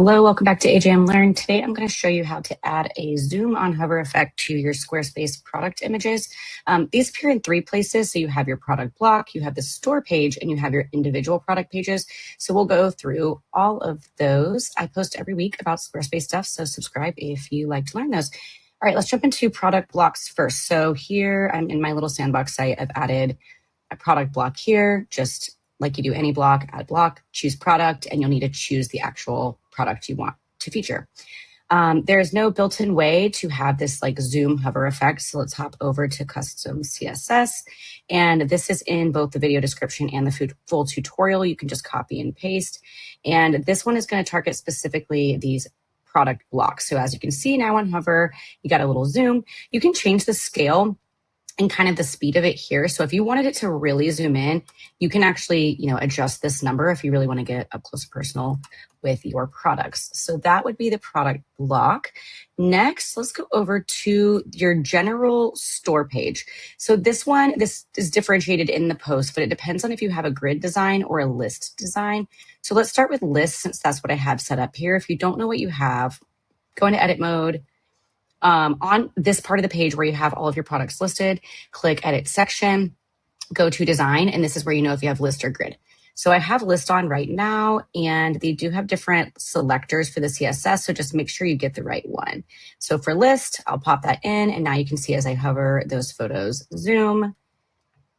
Hello, welcome back to AJM Learn. Today I'm going to show you how to add a zoom on hover effect to your Squarespace product images. These appear in three places. So you have your product block, you have the store page, and you have your individual product pages. So we'll go through all of those. I post every week about Squarespace stuff, so subscribe if you like to learn those. All right, let's jump into product blocks first. So here I'm in my little sandbox site. I've added a product block here, just like you do any block, add block, choose product, and you'll need to choose the actual product you want to feature. There is no built-in way to have this like zoom hover effect. So let's hop over to custom CSS. And this is in both the video description and the full tutorial. You can just copy and paste. And this one is going to target specifically these product blocks. So as you can see now on hover, you got a little zoom. You can change the scale and kind of the speed of it here. So if you wanted it to really zoom in, you can actually, adjust this number if you really want to get up close and personal with your products. So that would be the product block. Next, let's go over to your general store page. So this is differentiated in the post, but it depends on if you have a grid design or a list design. So let's start with list, since that's what I have set up here. If you don't know what you have, go into edit mode. On this part of the page where you have all of your products listed, click edit section, go to design, and this is where you know if you have list or grid. So I have list on right now, and they do have different selectors for the CSS, so just make sure you get the right one. So for list, I'll pop that in, and now you can see as I hover, those photos zoom.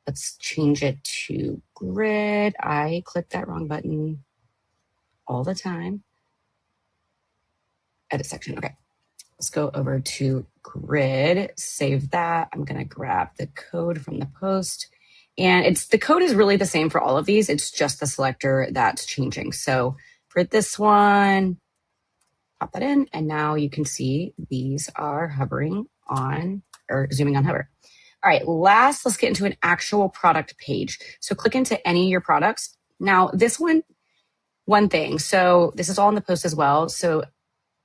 Let's change it to grid. I click that wrong button all the time. Edit section, okay. Let's go over to grid, save that. I'm going to grab the code from the post. And the code is really the same for all of these. It's just the selector that's changing. So for this one, pop that in. And now you can see these are hovering on or zooming on hover. All right, last, let's get into an actual product page. So click into any of your products. Now this one thing. So this is all in the post as well. So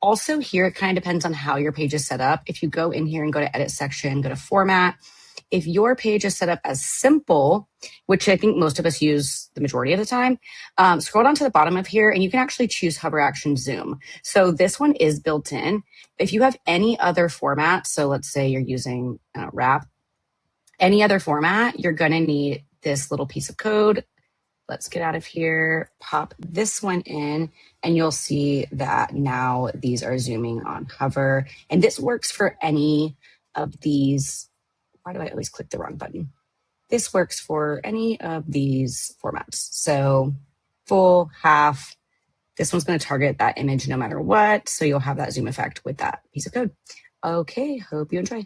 also here, it kind of depends on how your page is set up. If you go in here and go to edit section, go to format, if your page is set up as simple, which I think most of us use the majority of the time, scroll down to the bottom of here and you can actually choose hover action zoom. So this one is built in. If you have any other format, so let's say you're using wrap, any other format, you're going to need this little piece of code. Let's get out of here, pop this one in, and you'll see that now these are zooming on hover. And this works for any of these. Why do I always click the wrong button? This works for any of these formats. So full, half, this one's going to target that image no matter what. So you'll have that zoom effect with that piece of code. Okay, hope you enjoy.